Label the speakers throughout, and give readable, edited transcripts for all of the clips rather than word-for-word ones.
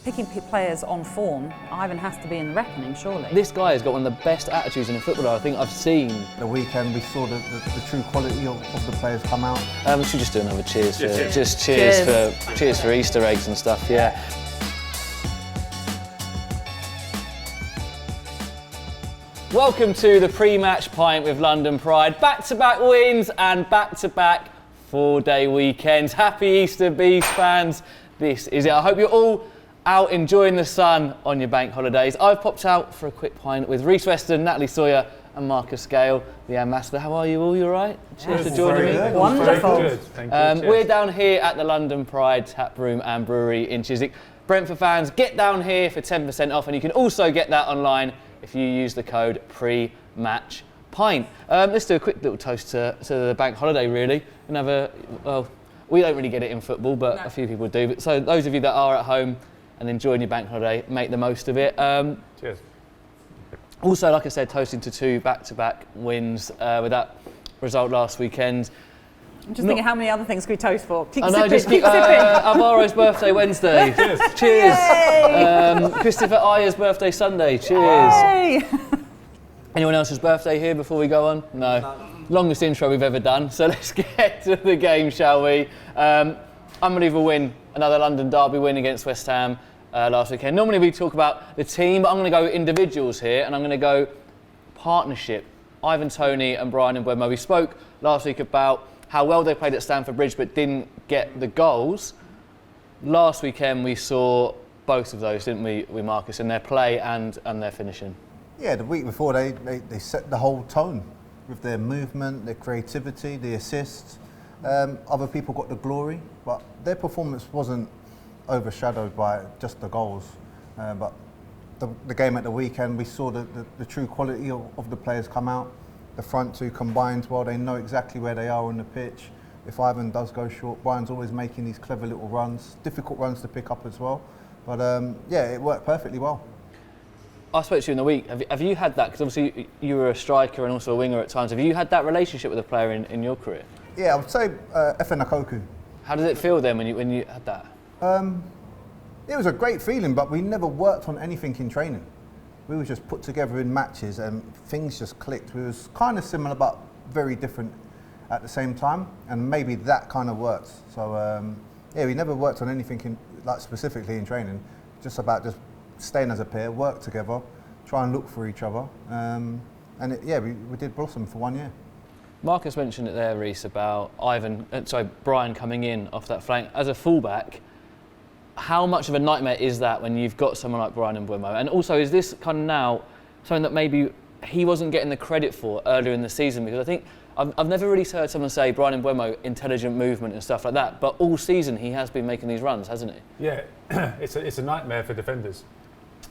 Speaker 1: picking players on form, Ivan has to be in the reckoning, surely.
Speaker 2: This guy has got one of the best attitudes in a footballer I think I've seen.
Speaker 3: The weekend we saw the true quality of the players come out.
Speaker 2: We should just do another cheers for,
Speaker 1: Cheers.
Speaker 2: just cheers for Easter eggs and stuff, yeah. Welcome to the pre-match pint with London Pride. Back-to-back wins and back-to-back 4-day weekends. Happy Easter, Bees fans. This is it. I hope you're all out enjoying the sun on your bank holidays. I've popped out for a quick pint with Reece Weston, Natalie Sawyer and Marcus Gale, the ambassador. How are you all? You all right? Cheers for joining me.
Speaker 3: Good.
Speaker 1: Wonderful.
Speaker 3: Very good.
Speaker 4: Thank you.
Speaker 2: We're down here at the London Pride Tap Room and Brewery in Chiswick. Brentford fans, get down here for 10% off, and you can also get that online if you use the code pre-match pint. Let's do a quick little toast to the bank holiday, really. And we don't really get it in football, but a few people do. But so those of you that are at home and enjoying your bank holiday, make the most of it.
Speaker 4: Cheers.
Speaker 2: Also, like I said, toasting to 2 back-to-back wins with that result last weekend.
Speaker 1: I'm just thinking, how many other things could we toast for? Keep
Speaker 2: I know,
Speaker 1: sipping,
Speaker 2: just
Speaker 1: keep sipping.
Speaker 2: Alvaro's birthday Wednesday.
Speaker 4: Cheers.
Speaker 2: Cheers. Christopher Ayer's birthday Sunday. Cheers.
Speaker 1: Yay.
Speaker 2: Anyone else's birthday here before we go on? No. Longest intro we've ever done. So let's get to the game, shall we? Unbelievable win. Another London derby win against West Ham last weekend. Normally we talk about the team, but I'm going to go individuals here, and I'm going to go partnership. Ivan Toney and Bryan Mbeumo. We spoke last week about how well they played at Stamford Bridge but didn't get the goals. Last weekend we saw both of those, didn't we Marcus, in their play and their finishing.
Speaker 3: Yeah, the week before they set the whole tone with their movement, their creativity, the assists. Other people got the glory, but their performance wasn't overshadowed by just the goals. But the game at the weekend, we saw the true quality of the players come out. The front two combined well, they know exactly where they are on the pitch. If Ivan does go short, Brian's always making these clever little runs, difficult runs to pick up as well. But yeah, it worked perfectly well.
Speaker 2: I spoke to you in the week. Have you had that? Because obviously you were a striker and also a winger at times. Have you had that relationship with a player in your career?
Speaker 3: Yeah, I would say Efe Nakoku.
Speaker 2: How did it feel then when you had that?
Speaker 3: It was a great feeling, but we never worked on anything in training. We were just put together in matches and things just clicked. We was kind of similar but very different at the same time, and maybe that kind of worked. So yeah, we never worked on anything specifically in training. Just about just staying as a pair, work together, try and look for each other, and we did blossom for 1 year.
Speaker 2: Marcus mentioned it there, Reece, about Bryan coming in off that flank as a fullback. How much of a nightmare is that when you've got someone like Bryan Mbeumo? And also, is this kind of now something that maybe he wasn't getting the credit for earlier in the season? Because I think I've never really heard someone say Bryan Mbeumo, intelligent movement and stuff like that. But all season he has been making these runs, hasn't he?
Speaker 4: Yeah, it's a nightmare for defenders.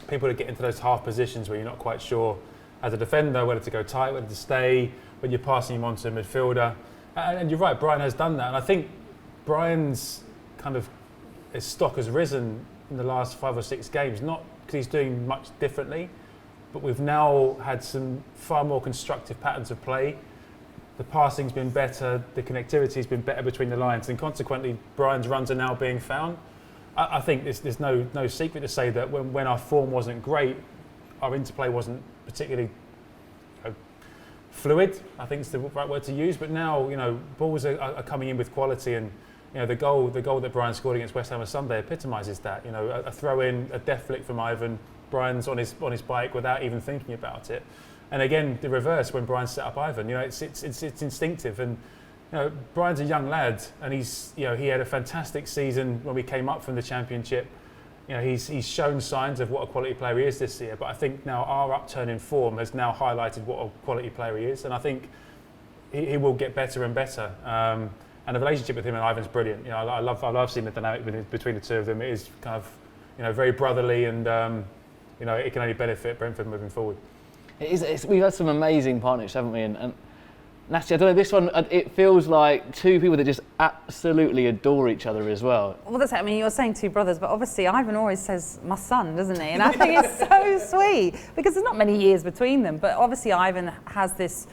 Speaker 4: People that get into those half positions where you're not quite sure, as a defender, whether to go tight, whether to stay, when you're passing him on to a midfielder. And you're right, Bryan has done that. And I think Bryan's kind of his stock has risen in the last 5 or 6 games, not because he's doing much differently, but we've now had some far more constructive patterns of play. The passing's been better, the connectivity's been better between the lines, and consequently Bryan's runs are now being found. I think there's no secret to say that when our form wasn't great, our interplay wasn't particularly fluid, I think is the right word to use, but now, balls are coming in with quality, and the goal that Bryan scored against West Ham on Sunday epitomises that. A throw in, a deft flick from Ivan, Bryan's on his bike without even thinking about it. And again, the reverse when Bryan set up Ivan. It's instinctive, and Bryan's a young lad, and he had a fantastic season when we came up from the Championship. He's shown signs of what a quality player he is this year. But I think now our upturn in form has now highlighted what a quality player he is, and I think he will get better and better. And the relationship with him and Ivan's brilliant. I love seeing the dynamic between the two of them. It is kind of, very brotherly, and it can only benefit Brentford moving forward.
Speaker 2: We've had some amazing partnerships, haven't we? And Nasty, I don't know, this one, it feels like two people that just absolutely adore each other as well.
Speaker 1: Well, that's it. I mean, you're saying two brothers, but obviously Ivan always says, my son, doesn't he? And I think it's so sweet, because there's not many years between them, but obviously Ivan has this,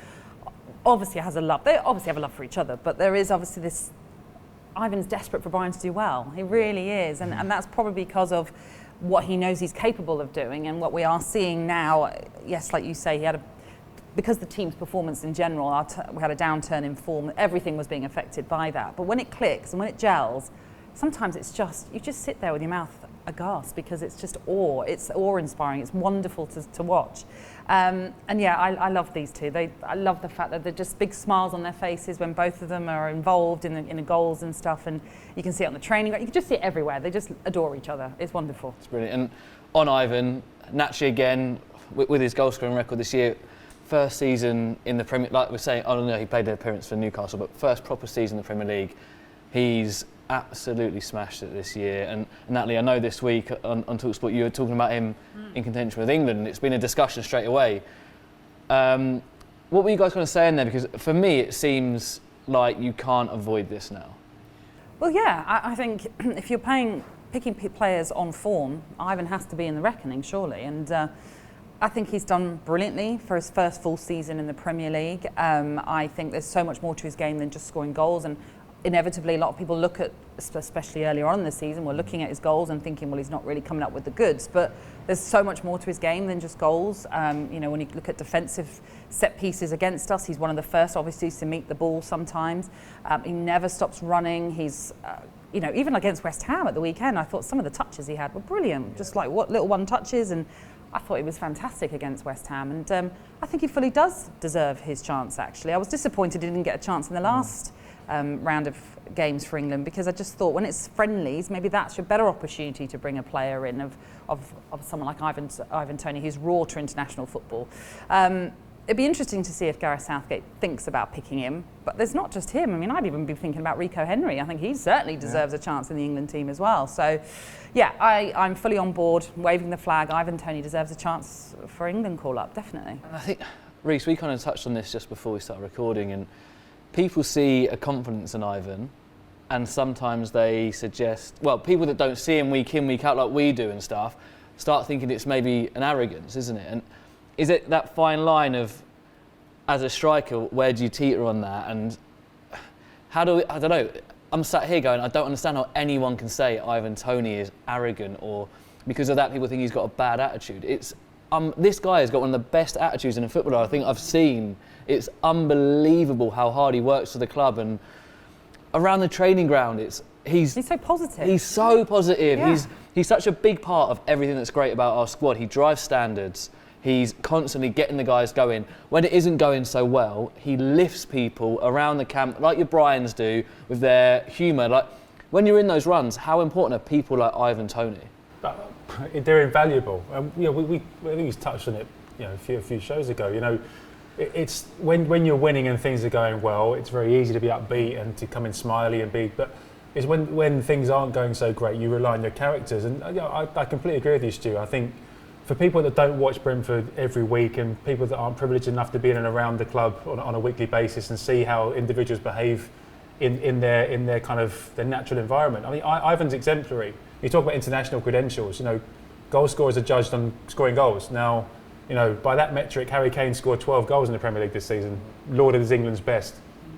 Speaker 1: obviously has a love. They obviously have a love for each other, but there is obviously this, Ivan's desperate for Bryan to do well. He really is, and that's probably because of what he knows he's capable of doing, and what we are seeing now. Yes, like you say, because the team's performance in general, we had a downturn in form. Everything was being affected by that. But when it clicks and when it gels, sometimes it's just, you just sit there with your mouth aghast, because it's just awe. It's awe-inspiring. It's wonderful to watch. And yeah, I love these two. I love the fact that they're just big smiles on their faces when both of them are involved in the goals and stuff. And you can see it on the training. You can just see it everywhere. They just adore each other. It's wonderful.
Speaker 2: It's brilliant. And on Ivan, naturally again, with his goal scoring record this year, first season in the Premier, like we're saying, I don't know, he played an appearance for Newcastle, but first proper season in the Premier League, he's absolutely smashed it this year. And Natalie, I know this week on TalkSport you were talking about him in contention with England, and it's been a discussion straight away. What were you guys going to say in there? Because for me it seems like you can't avoid this now.
Speaker 1: Well, yeah, I think if you're picking players on form, Ivan has to be in the reckoning, surely. And I think he's done brilliantly for his first full season in the Premier League. I think there's so much more to his game than just scoring goals, and inevitably a lot of people look at, especially earlier on in the season, we're looking at his goals and thinking, well, he's not really coming up with the goods. But there's so much more to his game than just goals. You know, when you look at defensive set pieces against us, he's one of the first, obviously, to meet the ball sometimes. He never stops running. He's, you know, even against West Ham at the weekend, I thought some of the touches he had were brilliant, just like what little one touches, and I thought he was fantastic against West Ham. And I think he fully does deserve his chance, actually. I was disappointed he didn't get a chance in the last round of games for England, because I just thought when it's friendlies, maybe that's your better opportunity to bring a player in of someone like Ivan Toney, who's raw to international football. It'd be interesting to see if Gareth Southgate thinks about picking him, but there's not just him. I mean, I'd even be thinking about Rico Henry. I think he certainly deserves a chance in the England team as well. So, yeah, I'm fully on board, waving the flag. Ivan Toney deserves a chance for England call-up, definitely.
Speaker 2: I think, Reece, we kind of touched on this just before we started recording, and people see a confidence in Ivan, and sometimes they suggest, well, people that don't see him week in, week out like we do and stuff, start thinking it's maybe an arrogance, isn't it? And is it that fine line of, as a striker, where do you teeter on that? And how do we, I don't know, I'm sat here going, I don't understand how anyone can say Ivan Toney is arrogant, or because of that people think he's got a bad attitude. It's this guy has got one of the best attitudes in a footballer I think I've seen. It's unbelievable how hard he works for the club, and around the training ground, he's
Speaker 1: so positive.
Speaker 2: He's so positive.
Speaker 1: Yeah.
Speaker 2: He's such a big part of everything that's great about our squad. He drives standards. He's constantly getting the guys going. When it isn't going so well, he lifts people around the camp, like your Bryans do, with their humour. Like, when you're in those runs, how important are people like Ivan Toney?
Speaker 4: They're invaluable. You know, I think he's touched on it, you know, a few shows ago. You know, it's when you're winning and things are going well, it's very easy to be upbeat and to come in smiley and big. But it's when things aren't going so great, you rely on your characters. And you know, I completely agree with you, Stu. I think for people that don't watch Brentford every week, and people that aren't privileged enough to be in and around the club on a weekly basis and see how individuals behave in their kind of their natural environment. I mean, Ivan's exemplary. You talk about international credentials. You know, goal scorers are judged on scoring goals. Now, you know, by that metric, Harry Kane scored 12 goals in the Premier League this season, lauded as England's best.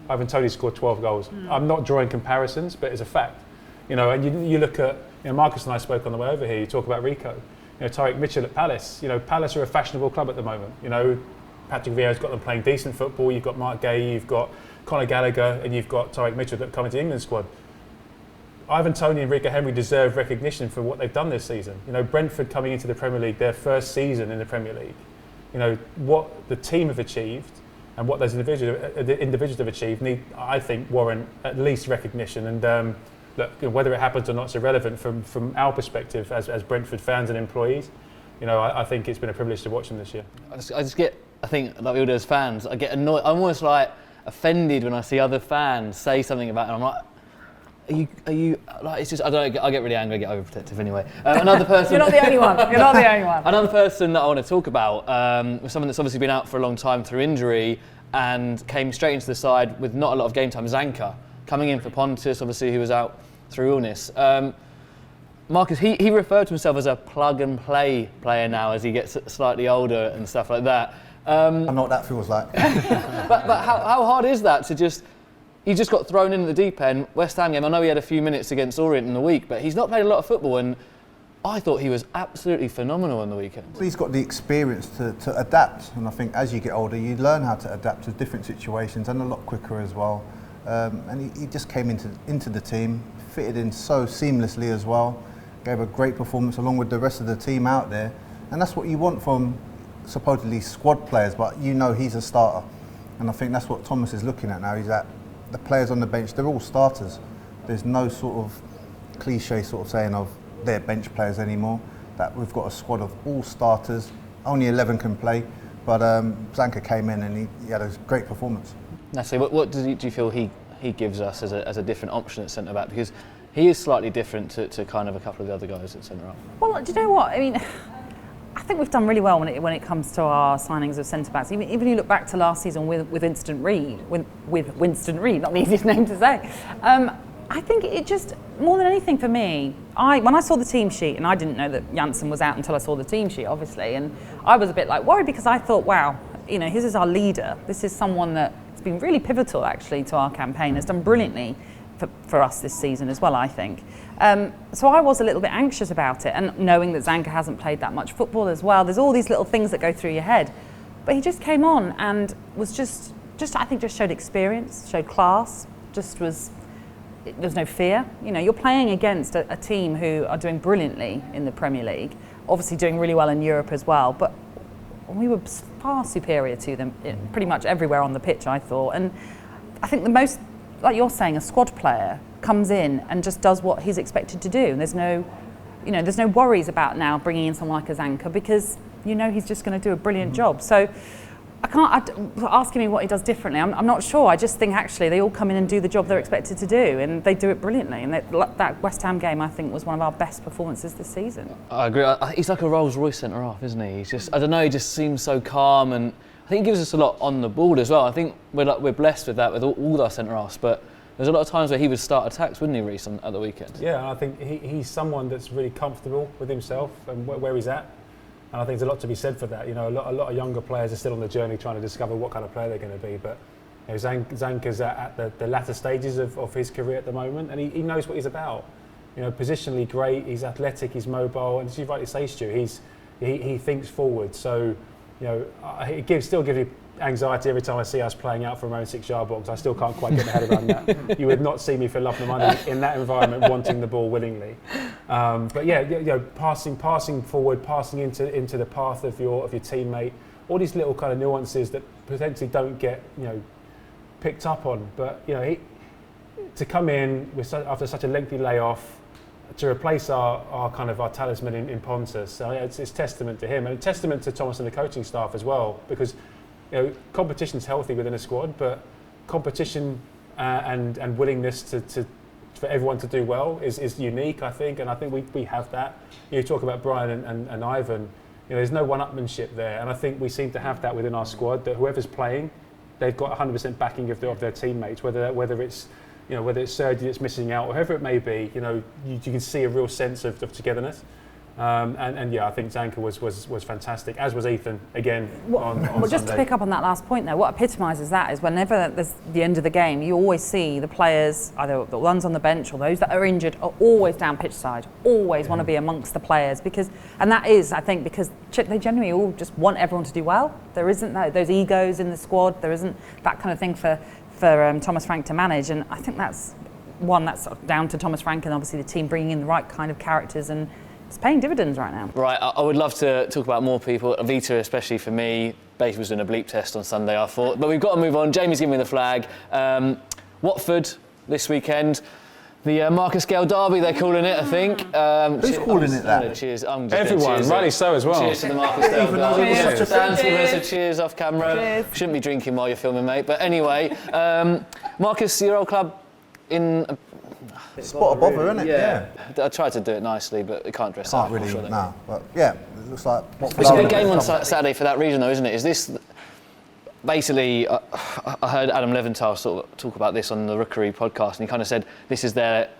Speaker 4: Ivan Toney scored 12 goals. I'm not drawing comparisons, but it's a fact. You know, and you look at, you know, Marcus and I spoke on the way over here. You talk about Rico. You know, Tyreek Mitchell at Palace. You know, Palace are a fashionable club at the moment. You know, Patrick Vieira's got them playing decent football. You've got Mark Gay, you've got Conor Gallagher, and you've got Tyreek Mitchell that come into the England squad. Ivan Toney and Rico Henry deserve recognition for what they've done this season. You know, Brentford coming into the Premier League, their first season in the Premier League. You know, what the team have achieved and what those individuals have achieved I think, warrant at least recognition. And look, you know, whether it happens or not is irrelevant from our perspective as Brentford fans and employees. You know, I think it's been a privilege to watch them this year.
Speaker 2: I just get, I think, like we all do as fans, I get annoyed. I'm almost like offended when I see other fans say something about it. And I'm like, are you like, it's just, I get really angry, I get overprotective anyway. Another person.
Speaker 1: You're not the only one. You're not the only one.
Speaker 2: Another person that I want to talk about was someone that's obviously been out for a long time through injury and came straight into the side with not a lot of game time. Zanka, coming in for Pontus, obviously, who was out through illness. Marcus, he referred to himself as a plug and play player now as he gets slightly older and stuff like that.
Speaker 3: I know what that feels like.
Speaker 2: but how hard is that to just... He just got thrown in at the deep end. West Ham game, I know he had a few minutes against Orient in the week, but he's not played a lot of football, and I thought he was absolutely phenomenal on the weekend.
Speaker 3: He's got the experience to adapt, and I think as you get older, you learn how to adapt to different situations and a lot quicker as well. And he just came into the team, fitted in so seamlessly as well, gave a great performance along with the rest of the team out there, and that's what you want from supposedly squad players, but you know he's a starter. And I think that's what Thomas is looking at now. He's at the players on the bench, they're all starters. There's no sort of cliche sort of saying of they're bench players anymore, that we've got a squad of all starters. Only 11 can play, but Zanka came in and he had a great performance.
Speaker 2: Natalie, what do you feel he gives us as a different option at centre-back? Because he is slightly different to kind of a couple of the other guys at centre-half.
Speaker 1: Well, do you know what? I mean, I think we've done really well when it comes to our signings of centre-backs. Even you look back to last season with Winston Reid, not the easiest name to say. I think it just, more than anything for me, when I saw the team sheet, and I didn't know that Janssen was out until I saw the team sheet, obviously, and I was a bit like worried because I thought, wow, this is our leader. This is someone that's been really pivotal actually to our campaign, has done brilliantly for us this season as well, I think. So I was a little bit anxious about it, and knowing that Zanka hasn't played that much football as well, there's all these little things that go through your head. But he just came on and was just I think just showed experience, showed class, there's no fear. You're playing against a team who are doing brilliantly in the Premier League, obviously doing really well in Europe as well, but we were far superior to them pretty much everywhere on the pitch, I thought. And I think the most, like you're saying, a squad player comes in and just does what he's expected to do. And there's no worries about now bringing in someone like a Zanka, because he's just going to do a brilliant job. So asking me what he does differently, I'm not sure. I just think actually they all come in and do the job they're expected to do, and they do it brilliantly. And that West Ham game, I think, was one of our best performances this season.
Speaker 2: I agree. He's like a Rolls-Royce centre-half, isn't he? He's just, I don't know, he just seems so calm, and I think he gives us a lot on the ball as well. I think we're blessed with that with all our centre-halves, but there's a lot of times where he would start attacks, wouldn't he, Reece, at the weekend?
Speaker 4: Yeah, and I think he's someone that's really comfortable with himself and where he's at. And I think there's a lot to be said for that. A lot of younger players are still on the journey trying to discover what kind of player they're going to be. But Zanka's at the latter stages of his career at the moment, and he knows what he's about. Positionally great, he's athletic, he's mobile, and as you rightly say, Stu, he thinks forward. So, it still gives you anxiety every time I see us playing out from our own 6-yard box. I still can't quite get my head around that. You would not see me for love nor money in that environment wanting the ball willingly. But yeah, passing forward, passing into the path of your teammate, all these little kind of nuances that potentially don't get picked up on. But to come in after such a lengthy layoff, to replace our talisman in Pontus, so it's testament to him and a testament to Thomas and the coaching staff as well, because competition's healthy within a squad, but competition and willingness for everyone to do well is unique, I think, and I think we have that. You talk about Bryan and Ivan, there's no one-upmanship there, and I think we seem to have that within our squad, that whoever's playing, they've got 100% backing of their teammates, whether it's Sergi that's missing out, or whoever it may be, you can see a real sense of togetherness. And yeah, I think Zanka was fantastic, as was Ethan again on
Speaker 1: Well, just
Speaker 4: Sunday.
Speaker 1: to pick up on that last point there, what epitomises that is whenever there's the end of the game, you always see the players, either the ones on the bench or those that are injured, are always down pitch side, always want to be amongst the players, and that is, I think, because they generally all just want everyone to do well. There isn't those egos in the squad, there isn't that kind of thing for Thomas Frank to manage, and I think that's down to Thomas Frank and obviously the team bringing in the right kind of characters, and it's paying dividends right now.
Speaker 2: Right, I would love to talk about more people. Vita, especially for me. Basically was doing a bleep test on Sunday, I thought. But we've got to move on. Jamie's giving me the flag. Watford this weekend. The Marcus Gale derby, they're calling it, I think.
Speaker 3: Who's calling it that?
Speaker 2: Cheers.
Speaker 4: Everyone, rightly so as well.
Speaker 2: Cheers to the Marcus Gale derby.
Speaker 1: Cheers.
Speaker 2: Dan's giving us a cheers off camera.
Speaker 1: Cheers.
Speaker 2: Shouldn't be drinking while you're filming, mate. But anyway, Marcus, your old club in...
Speaker 3: Spot a bother, isn't it?
Speaker 2: Yeah. I tried to do it nicely, but it can't dress up.
Speaker 3: Can't really, no. But yeah, it looks like...
Speaker 2: It's a big game on Saturday for that reason, though, isn't it? Is this... Basically, I heard Adam Leventhal sort of talk about this on the Rookery podcast, and he kind of said this is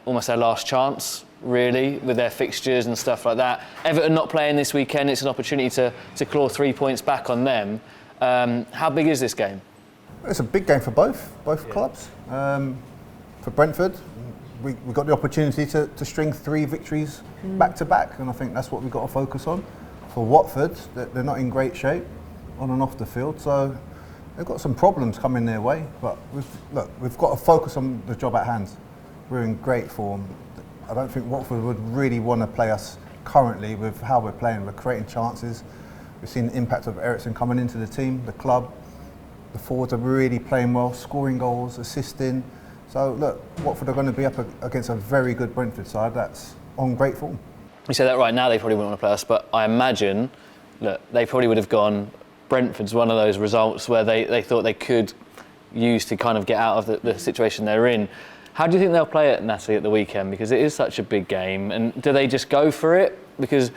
Speaker 2: almost their last chance, really, with their fixtures and stuff like that. Everton not playing this weekend, it's an opportunity to claw 3 points back on them. How big is this game?
Speaker 3: It's a big game for both clubs. For Brentford, we got the opportunity to string 3 victories back to back, and I think that's what we've got to focus on. For Watford, they're not in great shape on and off the field, so they've got some problems coming their way, but we've got to focus on the job at hand. We're in great form. I don't think Watford would really want to play us currently with how we're playing. We're creating chances. We've seen the impact of Ericsson coming into the team, the club. The forwards are really playing well, scoring goals, assisting. So look, Watford are going to be up against a very good Brentford side that's on great form.
Speaker 2: You say that right now, they probably wouldn't want to play us, but I imagine that they probably would have gone. Brentford's one of those results where they thought they could use to kind of get out of the situation they're in. How do you think they'll play it, Natalie, at the weekend? Because it is such a big game, and do they just go for it? Because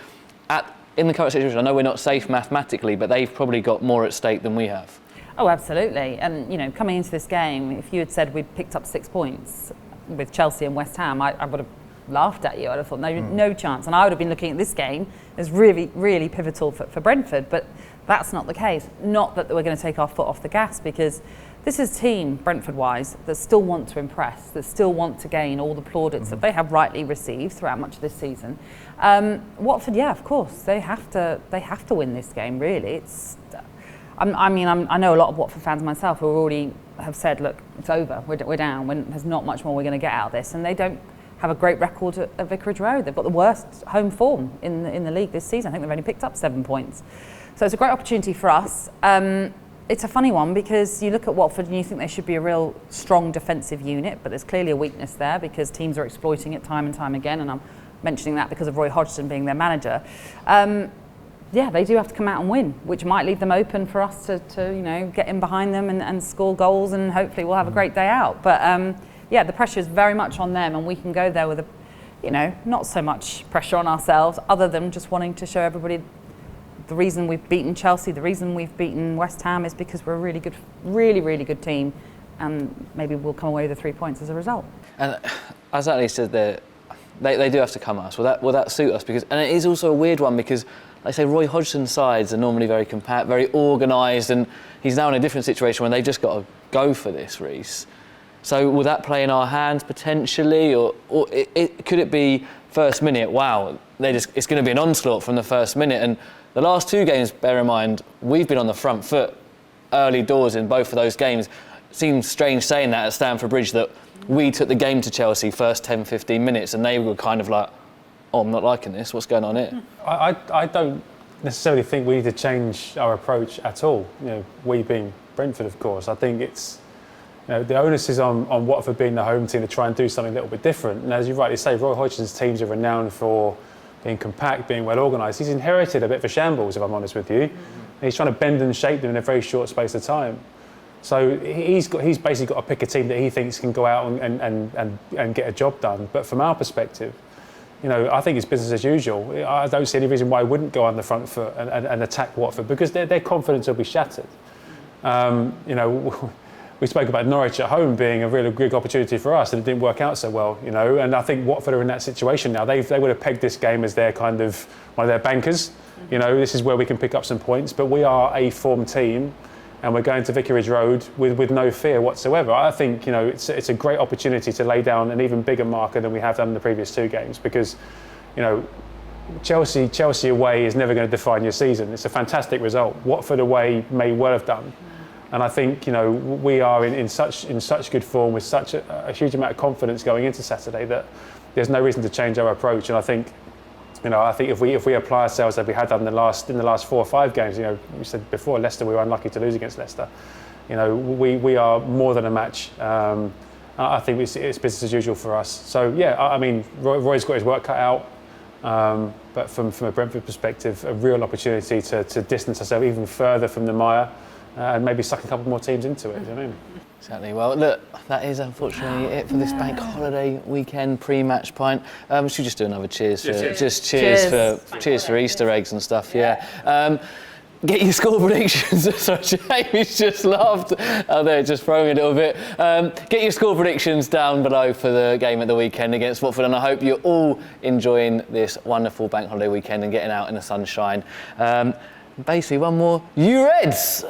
Speaker 2: in the current situation, I know we're not safe mathematically, but they've probably got more at stake than we have.
Speaker 1: Oh, absolutely. And, you know, coming into this game, if you had said we'd picked up 6 points with Chelsea and West Ham, I would have laughed at you. I'd have thought, no chance. And I would have been looking at this game as really, really pivotal for Brentford. But that's not the case. Not that we're going to take our foot off the gas, because this is a team, Brentford-wise, that still want to impress, that still want to gain all the plaudits that they have rightly received throughout much of this season. Watford, yeah, of course, they have to win this game. Really, I know a lot of Watford fans myself who already have said, look, it's over, we're down, there's not much more we're going to get out of this, and they don't have a great record at Vicarage Road. They've got the worst home form in the league this season. I think they've only picked up 7 points, so it's a great opportunity for us. It's a funny one because you look at Watford and you think they should be a real strong defensive unit, but there's clearly a weakness there because teams are exploiting it time and time again, and I'm mentioning that because of Roy Hodgson being their manager. Yeah, they do have to come out and win, which might leave them open for us to get in behind them and score goals, and hopefully we'll have a great day out. But yeah, the pressure is very much on them, and we can go there with not so much pressure on ourselves, other than just wanting to show everybody the reason we've beaten Chelsea, the reason we've beaten West Ham is because we're a really good, really, really good team, and maybe we'll come away with the 3 points as a result. And
Speaker 2: as Ali said, they do have to come at us. Will that suit us? And it is also a weird one because, like I say, Roy Hodgson's sides are normally very compact, very organised, and he's now in a different situation when they've just got to go for this, Reece. So will that play in our hands potentially, or could it be first minute? Wow, it's going to be an onslaught from the first minute. And the last 2 games, bear in mind, we've been on the front foot early doors in both of those games. It seems strange saying that at Stamford Bridge, that we took the game to Chelsea first 10, 15 minutes and they were kind of like, oh, I'm not liking this, what's going on here?
Speaker 4: I don't necessarily think we need to change our approach at all. We being Brentford, of course. I think it's, the onus is on Watford being the home team to try and do something a little bit different. And as you rightly say, Roy Hodgson's teams are renowned for being compact, being well organised. He's inherited a bit of a shambles, if I'm honest with you. And he's trying to bend and shape them in a very short space of time. So he's basically got to pick a team that he thinks can go out and get a job done. But from our perspective, I think it's business as usual. I don't see any reason why I wouldn't go on the front foot and attack Watford, because their confidence will be shattered. We spoke about Norwich at home being a really good opportunity for us, and it didn't work out so well, And I think Watford are in that situation now. They would have pegged this game as their kind of one of their bankers. This is where we can pick up some points. But we are a form team, and we're going to Vicarage Road with no fear whatsoever. I think it's a great opportunity to lay down an even bigger marker than we have done in the previous 2 games, because Chelsea away is never going to define your season. It's a fantastic result. Watford away may well have done. And I think we are in such good form with such a huge amount of confidence going into Saturday that there's no reason to change our approach. And I think if we apply ourselves as we had done in the last 4 or 5 games, we said before Leicester, we were unlucky to lose against Leicester. We are more than a match. I think it's business as usual for us. So yeah, I mean, Roy's got his work cut out. But from a Brentford perspective, a real opportunity to distance ourselves even further from the mire. And maybe suck a couple more teams into it, do you know what I mean?
Speaker 2: Exactly. Well, look, that is unfortunately it for this bank holiday weekend pre-match pint. We should just do another cheers for cheers for Easter eggs and stuff. Yeah. Get your score predictions. Sorry, Jamie's just laughed out there, just throwing a little bit. Get your score predictions down below for the game at the weekend against Watford, and I hope you're all enjoying this wonderful bank holiday weekend and getting out in the sunshine. Basically, one more, you Reds!